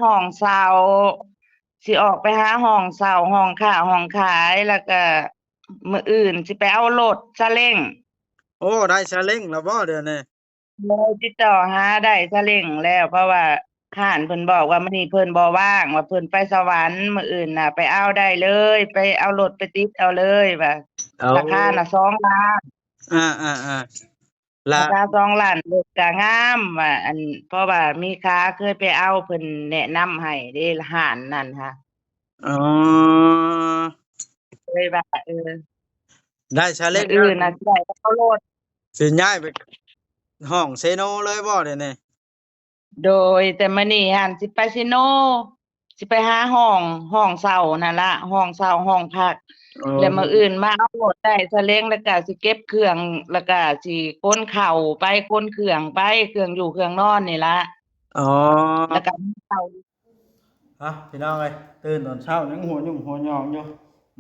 ห้องเช่าสิออกไปหาห้องเช่าห้องค้าห้องขายแล้วก็มื้ออื่นสิไปเอารถซาเล้งโอ้ได้ซาเล้งแล้วบ่เดี๋ยวนี้เลยติดต่อหาได้ซาเล้งแล้วเพราะว่าห้านเพิ่นบอกว่ามื้อนี้เพิ่นบ่ว่างว่าเพิ่นไปสวรรค์มื้ออื่นน่ะไปเอาได้เลยไปเอารถไปติดเอาเลยว่าเอาราคาน่ะ2,000,000แล้ราวคา2,000,000รถก็งามว่าเพราะว่ามีค้าเคยไปเอาเพิ่นแนะนำให้เด้ห้านนั่นค่ะอ๋อเลยว่าได้ซาเล้มื้องแล้วสิอื่นน่ะสิได้ไปเอารถ สิย้ายไปห้องเซโนเลยบ่เดี๋ยวนี้โดยแต่มื้อนี้หั้นสิไปซิโนสิไปหาห้องเช่านั่นล่ะห้องเช่าห้องพักโอ้แล้วมื้ออื่นมาเอารถได้ซาเล้งแล้วก็สิเก็บเครื่องแล้วก็สิขนข้าวไปขนเครื่องไปเครื่องอยู่เครื่องนอนนี่ล่ะอ๋อแล้วก็มีข้าวพี่น้องเอ้ยตื่นตอนเช้ายังหัวยุ่งหัวหยองอยู่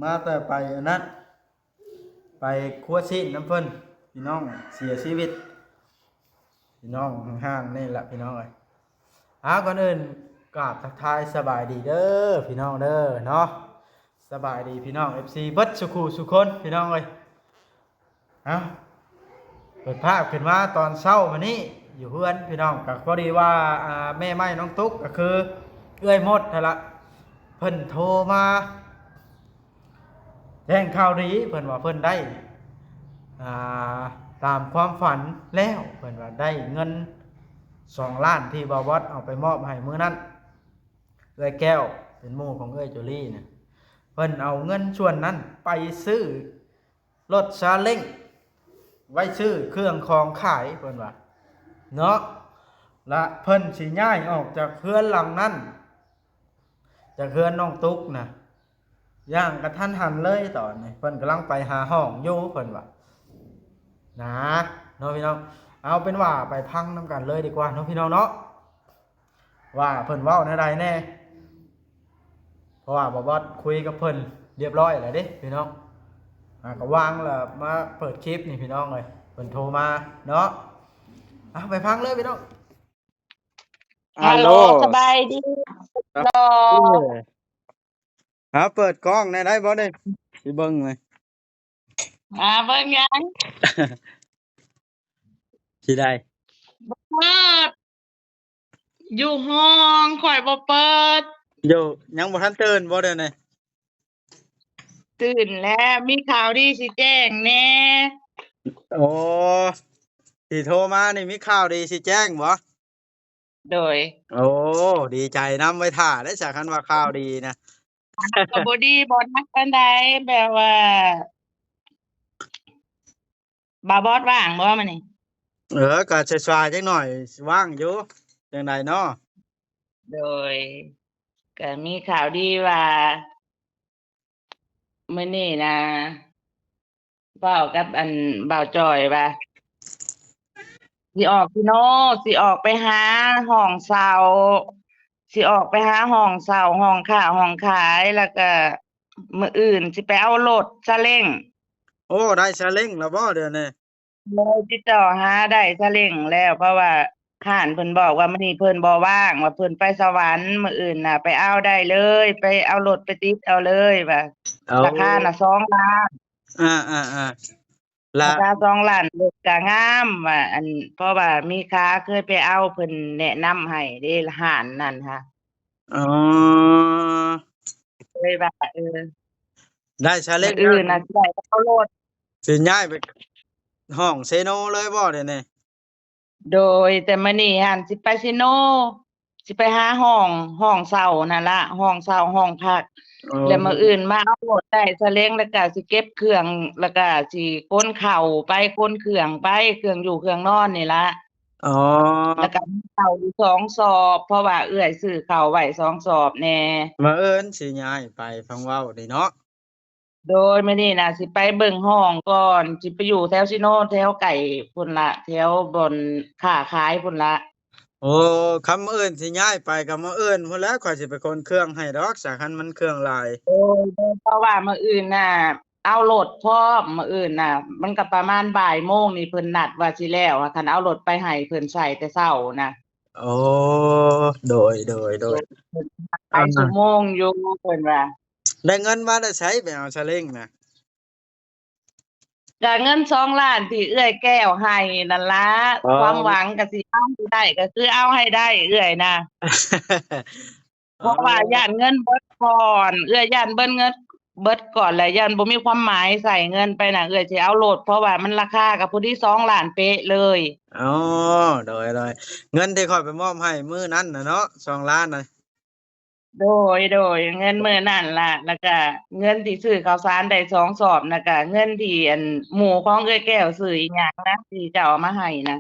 มาแต่ไปอันนั้นไปครัวซีนน้ำเพิ่นพี่น้องเสียชีวิตพี่น้องห่างๆนี่แหละพี่น้องเอ้ยก่อนอื่นกราบทักทายสบายดีเด้อพี่น้องเด้อเนาะสบายดีพี่น้อง FC เบิดสุขุสุคนพี่น้องเอ้ยเอาเปิดภาพขึ้นมาตอนเช้าวันนี้อยู่เพื่อนพี่น้องก็พอดีว่าแม่ไม้น้องตุ๊กก็คือเอื้อยมดนั่นละเพิ่นโทรมาแจ้งข่าวดีเพิ่นว่าเพิ่นได้อ่าตามความฝันแล้วเพิ่นว่าได้เงิน2,000,000ที่บาวอดเอาไปมอบให้มื้อนั้นเอื้อยแก้วเป็นหมู่ของเอื้อยจุลี่เนี่ยเพิ่นเอาเงินส่วนนั้นไปซื้อรถซาเล้งไว้ซื้อเครื่องของขายเพิ่นว่าเนาะและเพิ่นสิย้ายออกจากเรือนหลังนั้นจากเรือนน้องตุ๊กนะย่างกระทันหันเลยตอนนี้เพิ่นกำลังไปหาห้องอยู่เพิ่นว่านะเนาะพี่น้องเอาเป็นว่าไปพังน้ำกันเลยดีกว่าเนาะพี่น้องเนาะว่าเพิ่นเว้าในใดแน่เพราะว่าบอบอสคุยกับเพิ่นเรียบร้อยแล้วเด้พี่น้องก็วางแล้วมาเปิดคลิปนี่พี่น้องเลยเพิ่นโทรมาเนาะเอาไปพังเลยพี่น้องฮัฮัลโหลลโหลสบายดีครับดอเออเปิดกล้องได้บ่ได้สิเบิ่งเลย เบิ่งหยัง สิได้เปิดอยู่ห้องข่อยบ่เปิดอยู่ยังบ่ทันตื่นบ่เด้อนี่ตื่นแล้วมีข่าวดีสิแจ้งแหน่โอ้ที่โทรมานี่มีข่าวดีสิแจ้งบ่โดยโอ้ดีใจนำไว้ท่าเด้อจ้ะคันว่าข่าวดีนะ ก็บ่ดีบ่นักปานใดแบบว่าบาบอสว่างบ่มื้อนี้ก็สายๆจักหน่อยว่างอยู่จังไดเนาะโดยก็มีข่าวดีว่ามื้อนี้นะเว้ากับบ่าวจ้อยว่าสิออกไปหาห้องเช่าสิออกไปหาห้องเช่าห้องค้าห้องขายแล้วก็มื้ออื่นสิไปเอารถซาเล้งโอ้ได้ซาเล้งแล้วบ่เดี๋ยวนี้เลยติดต่อหาได้ซาเล้งแล้วเพราะว่าห้านเพิ่นบอกว่ามื้อนี้เพิ่นบ่ว่างว่าเพิ่นไปสวรรค์มื้ออื่นน่ะไปเอาได้เลยไปเอารถไปติดเอาเลยว่าเอาราคาน่ะ2,000,000แล้ราวคา2,000,000รถก็งามว่าเพราะว่ามีค้าเคยไปเอาเพิ่นแนะนำให้เด้ห้านนั่นค่ะอ๋อเลยว่าได้ซาเล้มื้องแล้วสิอื่นน่ะสิได้ไปเอารถสิย้ายไปห้องเซโนเลยบ่เดี๋ยวนี้โดยแต่มื้อนี้หั้นสิไปซิโนสิไปหาห้องเช่านั่นล่ะห้องเช่าห้องพักอ๋แล้วมื้ออื่นอมาเอารถได้ซาเล้งแล้วก็สิเก็บเครื่องแล้วก็สิขนข้าวไปขนเครื่องไปเครื่องอยู่เครื่องนอนนี่ล่ะอ๋อแล้วก็มีข้าวอยู่2สอบเพราะว่าเอื้อยซื้อข้าวไว้2สอบแหน่บังเอิญสิย้ายไปฟังเว้านี่เนาะโดยมื้อนี้น่ะสิไปเบิ่งห้องก่อนสิไปอยู่แถวซิโนแถวไกล้พุ่นล่ะแถวบ่อนค้าขายพุ่นล่ะ โอ้คำมื้ออื่นสิย้ายไปก็มื้ออื่นพู้นแหล้วข้อยสิไปขนเครื่องให้ดอกสาคันมันเครื่องหลายโดยเพราะว่ามื้ออื่นน่ะเอารถพร้อมมื้ออื่นน่ะมันก็ประมาณบ่ายโมงนี่เพิ่นนัดว่าสิแล้วอะคันเอารถไปให้เพิ่นใช้แต่เช้าน่ะ โอ้โดยหลายชั่วอาโมงอยู่เพิ่นว่าได้เงินมาได้ใช้ไปเอาซาเล้งน่ะ ก็เงิน2,000,000ที่เอื้อยแก้วให้นั่นล่ะอ๋อ ความหวังก็สิเอาให้ได้ก็คือเอาให้ได้เอื้อยน่ะ อ๋เพราะว่าอย้านเงินเบิดก่อนเอื้อยย้านเบิดก่อนแล้วย้านบ่มีความหมายใส่เงินไปน่ะเอื้อยสิเอาโลดเพราะว่ามันราคาก็พอดี2,000,000เป๊ะเลยอ๋อโดยเงินที่ข้อยไปมอบให้มื้อนั้นน่ะเนาะ2,000,000น่ะโดโดยเงินมื้อนั้นล่ะแล้วก็เงินที่ซื้อข้าวสารได้2สอบแล้วก็เงินที่อันหมู่ของเอื้อยแก้วซื้ออีหยังนะที่เจ้าเอามาให้น่ะ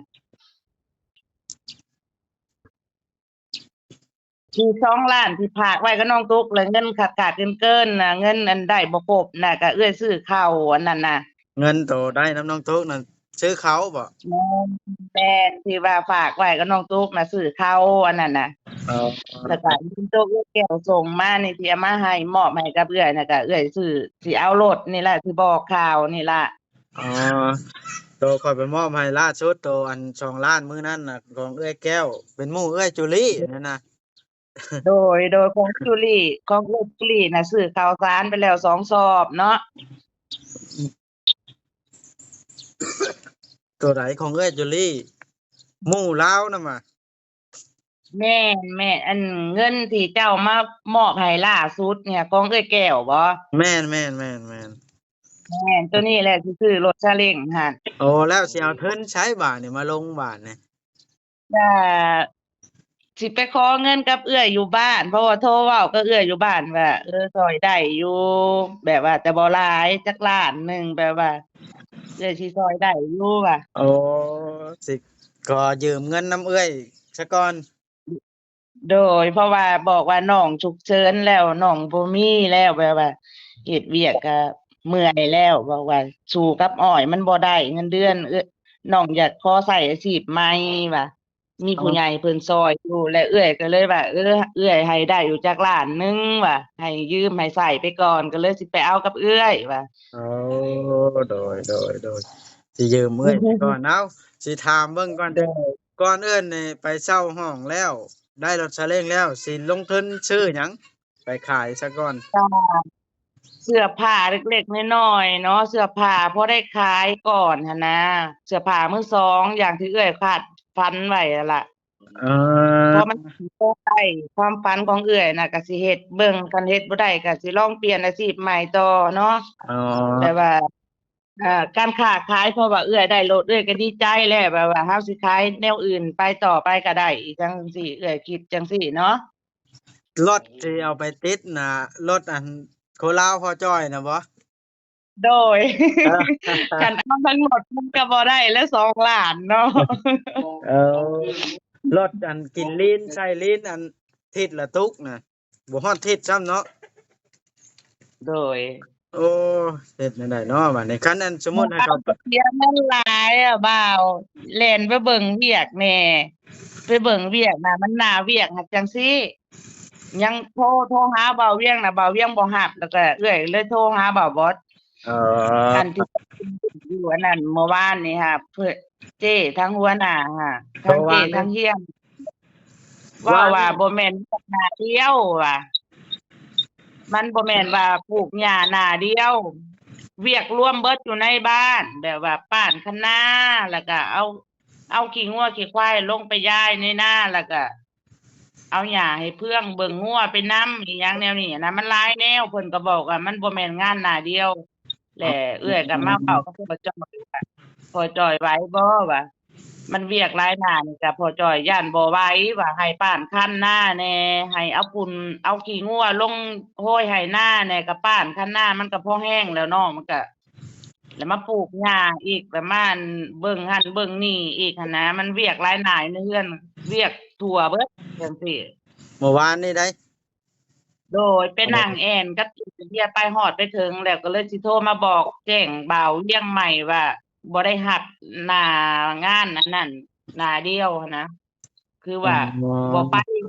ที่2,000,000ที่ฝากไว้กับน้องตุ๊กแล้วเงินขาดๆเกินๆน่ะเงินอันได้บ่ครบน่ะก็เอื้อยซื้อข้าวอันนั้นน่ะ เงินโตได้น้ำน้องตุ๊กนั่นซื้อเขาบ่แม่นแม่นที่ว่าฝากไว้กับน้องตุ๊กน่ะซื้อข้าวอันนั้นน่ะอ๋อแล้วก็น้องตุ๊กเอื้อยแก้วส่งมานี่ที่เอามาให้มอบให้กับเอื้อยน่ะก็เอื้อยซื้อสิเอารถนี่ล่ะที่บอกข่าวนี่ล่ะอ๋อโตข้อยไปมอบให้ล่าสุดโตอัน2,000,000มื้อนั้นน่ะของเอื้อยแก้วเป็นหมู่เอื้อยจุลีนั่นน่ะโดยของจุลีของเอื้อยจุลีน่ะซื้อข้าวสารไปแล้ว2สอบเนาะตัวใดของเอื้อยจุลีหมู่ลาวนำอะแม่นอันเงินที่เจ้ามามอบให้ล่าสุดเนี่ยของเอื้อยแก้วบ่แม่นแม่นตัวนี้แหละที่ซื้อรถซาเล้งหั่นโอ้แล้วสิเอาทุนใช้บาดนี่มาลงบาดนี่ก็ สิไปขอเงินกับเอื้อยอยู่บ้านเพราะว่าโทรเว้ากับเอื้อยอยู่บ้านว่าช่วยได้อยู่แบบว่าแต่บ่หลายจักล้านหนึ่งแบบว่าเอื้อยสิช่วยได้อยู่ว่าโอ้สิขอยืมเงินนำเอื้อยซะก่อนโดยเพราะว่าบอกว่าน้องฉุกเฉินแล้วน้องบ่มีแล้วแบบว่าเฮ็ดเวียกก็เมื่อยแล้วบอกว่าสู้กับอ้อยมันบ่ได้เงินเดือนน้องอยากขอใช้อาชีพใหม่ว่ามีอ๋อผู้ใหญ่เพิ่นช่วยอยู่และเอื้อยก็เลยว่าเอื้อยให้ได้อยู่จักล้านหนึ่งว่าให้ยืมให้ใช้ไปก่อนก็เลยสิไปเอากับเอื้อยว่า อ๋อโดยสิยืมเอื้อยไปก่อน เอ้าสิถามเบิ่งก่อนโดยก่อนอื่นนี่ไปเช่าห้องแล้วได้รถซาเล้งแล้วสิลงทุนซื้อหยังไปขายซะก่อนจ้ะเสื้อผ้าเล็กๆน้อยๆเนาะเสื้อผ้าพอได้ขายก่อนหั้นนะเสื้อผ้ามือสองอย่างที่เอื้อยคาดฝันไว้นั่นล่ะเออเพราะมันสิบ่ได้ความฝันของเอื้อยน่ะก็สิเฮ็ดเบิ่งคันเฮ็ดบ่ได้ก็สิลองเปลี่ยนอาชีพใหม่ต่อเนาะอ๋อแบบว่าการค้าขายเพราะว่าเอื้อยได้รถเอื้อยก็ดีใจแล้วแบบว่าเฮาสิขายแนวอื่นไปต่อไปก็ได้อีกจังซี้เอื้อยคิดจังซี้เนาะรถที่เอาไปติดน่ะรถอันโคราวพ่อจ้อยน่ะบ่ โดย เออ คันเอาทั้งหมดมันก็บ่ได้แล้ว2,000,000เนาะ เออรถอันกินลีนใช้ลีนอันทิศละตุกน่ะบ่ฮอดทิศซ้ำเนาะ โดยโอ้เฮ็ดแนวใดเนาะบัดนี้คันอันสมมุติให้บ่เอาเขาเสียเงินหลายอะบ่าวแล่นไปเบิ่งเวียกแหน่ไปเบิ่งเวียกน่ะมันน่าเวียกหักจังซี้ยังโทรหาบ่าวเวียงน่ะบ่าวเวียงบ่รับแล้วก็เอื้อยเลยโทรหาบ่าวบอสเอ๋ออันที่อยู่อันนั้นเมื่อวานนี่ค่ะเพิ่นเจ้ทั้งหัวหน้าค่ะเพราะทั้งเจ้ว่านี่ทั้งเฮียงเว้าว่าว่านี่บ่แม่นเวียกหน้าเดียวว่า มันบ่แม่นว่าปลูกหญ้าหน้าเดียวเวียกรวมเบิดอยู่ในบ้านแบบว่าป้านคะน้าแล้วก็เอาขี้งัวขี้ควายลงไปย้ายในนาแล้วก็เอาหญ้าให้เพื่องเบิ่งงัวไปนำอีหยังแนวนี้นะมันหลายแนวเพิ่นก็บอกว่ามันบ่แม่นงานหน้าเดียวแหละเอื้อยก็มาเว้ากับพ่อจ้อยว่าพ่อจ้อยไหวบ่ว่ามันเวียกหลายหน้านี่ก็พ่อจ้อยย้านบ่ไหวว่าให้ป้านคันนาแหน่ให้เอาฝุ่นเอาขี้งัวลงโห้ยให้นาแหน่ก็ป้านคันนามันก็พอแห้งแล้วเนาะมันก็แล้วมาปลูกหญ้าอีกแล้วมาอันเบิ่งหั้นเบิ่งนี่อีกหั้นนะมันเวียกหลายหน้าอยู่ในเรือนเวียกทั่วเบิดจังซี่ เมื่อวานนี่ได้โดยไปนั่งแอ่นกับเที่ยไปฮอดไปถึงแล้วก็เลยสิโทรมาบอกแจ้งบ่าวเวียงใหม่ว่าบ่ได้รับหน้างานอันนั้นหน้าเดียวหั้นนะคืออ๋ว่าบ่ไปอ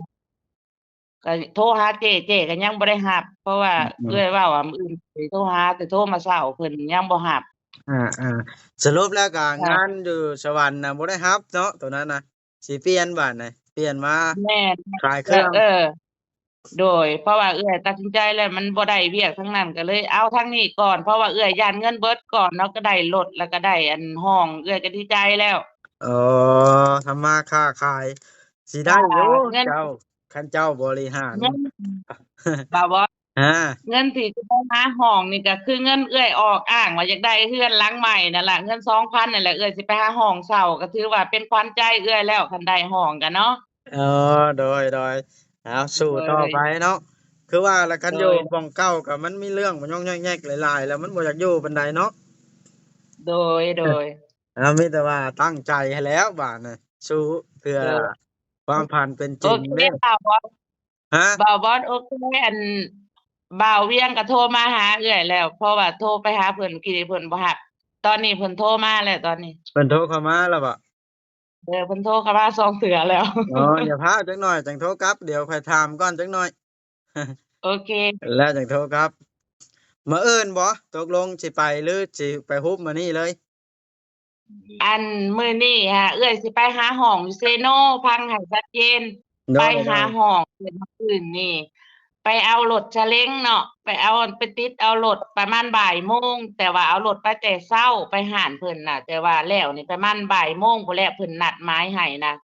ก็โทรหาเจ้ก็ยังบ่ได้รับเพราะว่าอือเอื้อยเว้าว่ามื้ออื่นสิโทรหาแต่โทรมาเช้าเพิ่นยังบ่รับอาๆสรุปแล้วก็งานค่ะอยู่สวรรค์น่ะบ่ได้รับเนาะตัวนั้นน่ะสิเปลี่ยนบาดน่ะเป ลี่ยนมา แม่น ขายเครื่อง โดย เพราะว่าเอื้อยตัดสินใจแล้วมันบ่ได้เวียกทั้งนั้นก็เลยเอาทางนี้ก่อนเพราะว่าเอื้อยย้านเงินเบิดก่อนเนาะก็ได้รถแล้วก็ได้อันห้องเอื้อยก็ดีใจแล้ว อ๋อทำมาค้าขายสิได้อยู่ เงิน เจ้าคันเจ้าบริหาร เงินบ่าวบ่ อา เงินที่จะได้มาห้องนี่ก็คือเงินเอื้อยออกอ้างว่าอยากได้เรือนหลังใหม่นั่นล่ะเงิน 2,000 นั่นแหละเอื้อยสิไปหาห้องเช่าก็ถือว่าเป็นขวัญใจเอื้อยแล้วคันได้ห้องกันเนาะ อ๋อโดยเอาสู้ต่อ โดย ไปเนาะคือว่าแล้วคัน โดย อยู่หม้องเก่าก็มันมีเรื่องบ่ย่องแยกๆหลายๆแล้วมันบ่อยากอยู่ปานใดเนาะ โดย มีแต่ว่าตั้งใจให้แล้วบาดน่ะสู้เพื่อ โดย ความฝันเป็นจ โอ ริง เค เด้ บ่าวบอส ฮะ บ่าวบอสโอเคอันบ่าวเวียงก็โทรมาหาเอื้อยแล้ว เพราะว่าโทรไปหาเพิ่นกี้เพิ่นบ่รับตอนนี้เพิ่นโทรมาแล้วตอนนี้ เพิ่นโทรเข้ามาแล้วบ่ เพิ่นโทรเข้ามา2เทื่อแล้ว อ๋ออย่าพาจักหน่อยจังโทรกลับเดี๋ยวค่อยถามก่อนจักหน่อย โอเค แล้วจังโทรกลับมื้ออื่นบ่ตกลงสิไปหรือสิไปฮุบมื้อนี้เลย อันมื้อนี้ฮะเอื้อยสิไปหาห้องอยู่เซโนฟังให้ชัดเจน โด ไป ย หาห้องเพิ่นมื้ออื่นนี่ ไปเอารถซาเล้งเนาะไปเอาไปติดเอารถประมาณบ่ายโมงแต่ว่าเอารถไปแต่เช้าไปหาเพิ่นน่ะ แต่ว่าแล้วนี่ประมาณบ่ายโมงพู้นแหละเพิ่นนัดหมายให้นะ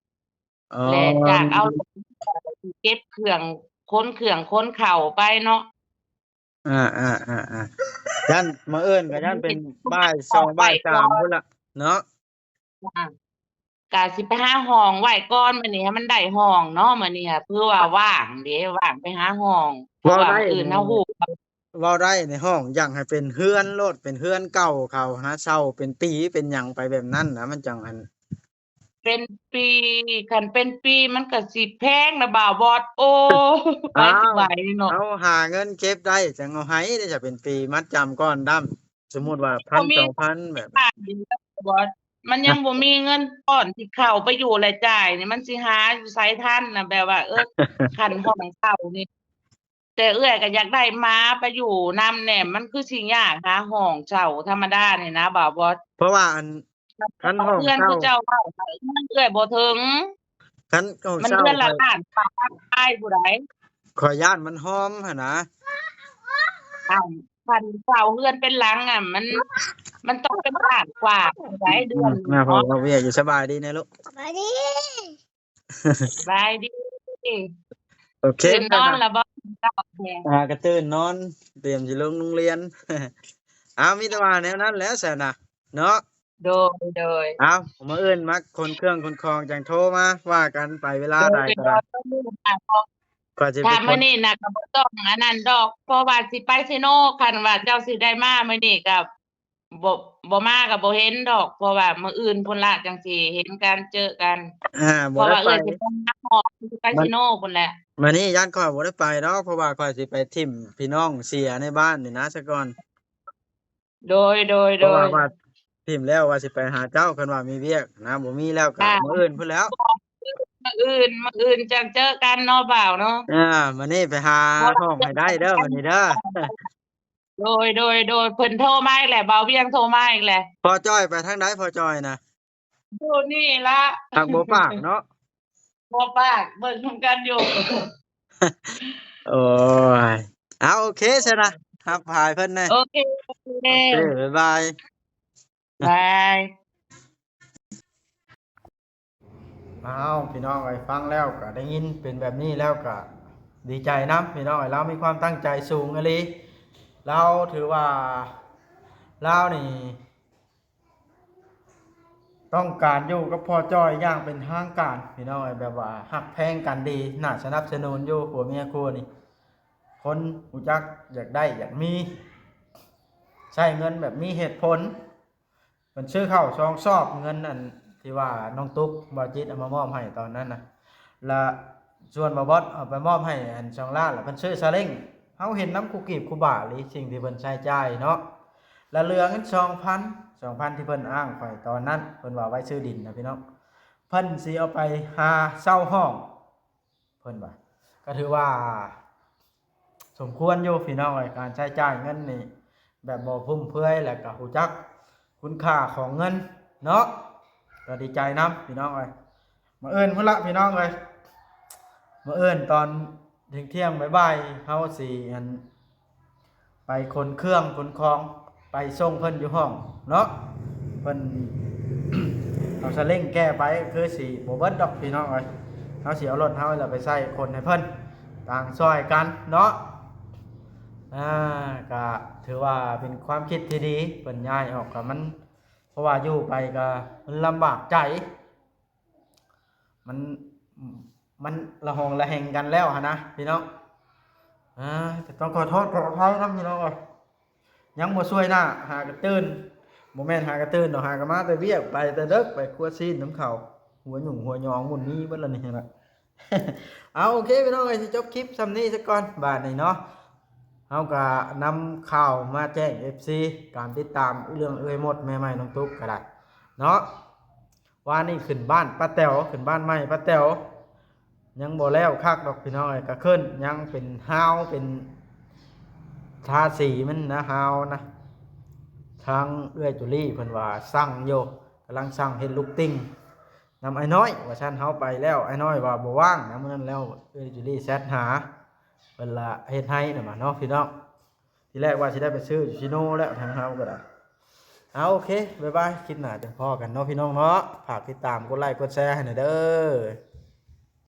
อ๋อ และจากเอารถเก็บเครื่องค้นเข้าไปเนาะ อายันมื้ออื่นก็ยันเป็นบ่าย2บ่าย3พุ่นล่ะเนาะ ก็สิไปหาห้องไว้ก่อนมื้อนี้ให้มันได้ห้องเนาะมื้อนี้ค่ะเพื่อว่าว่างเด้ว่างไปหาห้องเพราะว่ามื้ออื่นเฮาฮู้ เว้าได้ในห้องอยากให้เป็นเรือนโลดเป็นเรือนเก่าเขาหาเช่าเป็นปีเป็นหยังไปแบบนั้นนะมันจังอัน เป็นปีคันเป็นปีมันก็สิแพงนะบ่าวบอดโอ้ไปสิไหวเนาะ เอาหาเงินเก็บได้จังเอาให้ได้จะเป็นปีมัดจำก้อนดำสมมุติว่า บ่มี 1,000 2,000แบบ บ้านอยู่แล้วบ่าวบอดมันยังบ่มีเงินก้อนที่เข้าไปอยู่รายจ่ายนี่มันสิหาอยู่ไสทันน่ะแบบว่าคันห้องเช่านี่แต่เอื้อยก็อยากได้หมาไปอยู่นำแหน่มันคือสิยากหาห้องเช่าธรรมดานี่นะบ่าวบอด เพราะว่าอันคันห้อง เพื่อน เช่า คือเจ้าเว้าไปมันเอื้อยบ่ถึง คันห้อง มัน เช่า เดือนละล้านฝากอ้ายผู้ใด ขอยย้านมันหอมหั่นนะ อ้าวคันเช่าเฮือนเป็นหลังอะมันต้องเป็นล้านกว่าผู้ใดเดือน แม่พ่อ เนาะ พ่อเวียอยู่สบายดีนะลูก สบายดี โอเค ตื่นนอนแล้วบ่ตอบแทน ก็ตื่นนอนเตรียมสิลงโรงเรียน มีแต่ว่าแนวนั้นแหล้วซั่นน่ะเนาะ โดย มื้ออื่นมักคนเครื่องคนของจังโทรมาว่ากันไปเวลาใดก็ได้ก็สิ ถ้า เป็นค มื้อน นี้น่ะก็บ่ต้องอันนั้นดอกเพราะว่าสิไปไซโนคันว่าเจ้าสิได้มามื้อนี้ก็บ่มาก็บ่เห็นดอก เพราะว่ามื้ออื่นพุ่นละจังสิเห็นกันเจอกัน เพ บ่ ราะ ได้ ว่า ไป เอื้อยสิไปหาหมอสิไปไซโนพุ่นแหละ มื้อนี้ย้านข้อยบ่ได้ไปดอกเพราะว่าข้อยสิไปทิ่มพี่น้องเสียในบ้านนี่นะซะก่อน โดย เพราะว่าทิ่มแล้วว่าสิไปหาเจ้าคันว่ามีเวียกนะบ่มีแล้วก็มื้ออื่นพุ่นแล้ว มื้ออื่นจังเจอกันเนาะบ่าวเนาะ มื้อนี้ไปหาห้องให้ได้เด้อมื้อนี้เด้อ โดยเพิ่นโทรมาอีกแหละบ่าวเวียงโทรมาอีกแหละ พ่อจ้อยไปทางใดพ่อจ้อยน่ะ อยู่นี่ล่ะ ทางบ่ปากเนาะ บ่ปากเบิ่งนำกันอยู่ โอ้ยโอเคซะนะรับพายเพิ่นแน่ โอเค โอเคบ๊ายบาย บาย พี่น้องเอ้ยฟังแล้วก็ได้ยินเป็นแบบนี้แล้วก็ดีใจนํพี่น้องเอ้ยเรามีความตั้งใจสูงอีหลีเราถือว่าเรานี่ต้องการอยู่กับพ่อจ้อยอย่างเป็นทางการพี่น้องเอ้ยแบบว่าฮักแพงกันดีน่าสนับสนุนอยู่ผัวเมียคู่นี่คนรู้จักอยากได้อยากมีใช้เงินแบบมีเหตุผลมันชื่อเข้าซองสอบเงินอันที่ว่าน้องตุ๊กบ่จิตเอามามอบให้ตอนนั้นน่ะและส่วนบ่บอสเอาไปมอบให้อัน2ล้านแล้วเพิ่นซื้อซาเล้งเฮาเห็นน้ำกูกีบกูบ่าหรือสิ่งที่เพิ่นใช้จ่ายเนาะและเหลือเงิน 2,000 ที่เพิ่นอ้างข่อยตอนนั้นเพิ่นว่าไว้ซื้อดินนะพี่น้องเพิ่นสิเอาไปหาเช่าห้องเพิ่นว่าก็ถือว่าสมควรอยู่พี่น้องเอ้ยการใช้จ่ายเงินนี่แบบบ่ฟุ่มเฟือยแล้วก็รู้จักคุณค่าของเงินเนาะก็ดีใจนํพี่น้องเอ้ยมาเอิ้นพุ่นละพี่น้องเอ้ย มื้ออื่นตอนเที่ยงๆบ่ายๆเฮาสิอันไปขนเครื่องขนของไปส่งเพิ่นอยู่ห้องเนาะเพิ่น เอาซาเล้งแก้ไปคือสิบ่เบิดดอกพี่น้องเอ้ยเฮาสิเอารถเฮาแล้วไปใส่คนให้เพิ่นต่างซอยกันเนาะก็ถือว่าเป็นความคิดที่ดีเพิ่นย้ายออกก็มันเพราะว่าอยู่ไปก็มันลำบากใจมันมันระหองระแหงกันแล้วหั่นนะพี่น้องแต่ต้องขอโทษขออภัยนำพี่น้องเอ้ยยังบ่ช่วยหน้าหากระตื่นบ่แม่นหากระตื่นดอกหากะมาแต่เวียกไปแต่เด็กไปครัวซีนน้ำข้าวหัวหยุ่งหัวยองหมุนนี้เบิดแล้วนี่ล่ะ เอาโอเคพี่น้องเอ้ยสิจบคลิปซำนี้ซะก่อนบาดนี้เนาะเฮาก็นำข่าวมาแจ้ง FC การติดตามเรื่องเอ้ยมดแม่ใหม่น้องตุ๊กก็ได้เนาะว่านี่ขึ้นบ้านป้าแต๋วขึ้นบ้านใหม่ป้าแต๋วยังบ่แล้วคักดอกพี่น้องเอ้ยก็ขึ้นยังเป็นฮาวเป็นทาสีมันนะฮาวนะทางเอื้อยจุลี่เพิ่นว่าสั่งอยู่กำลังสั่งเฮ็ดลูกติ้งนำไอ้น้อยว่าฉันเฮาไปแล้วไอ้น้อยว่าบ่ว่างนะมื้อนั้นแล้วเอื้อยจุลี่แชทหาเพิ่นละเฮ็ดให้น่ะมาเนาะพี่น้องทีแรกว่าสิได้ไปซื้ออยู่ชิโน่แล้วทางเฮาก็ได้เอาโอเคบ๊ายบายคลิปหน้าจังพอกันเนาะพี่น้องเนาะฝากติดตามกดไลค์กดแชร์ให้หน่อยเด้อ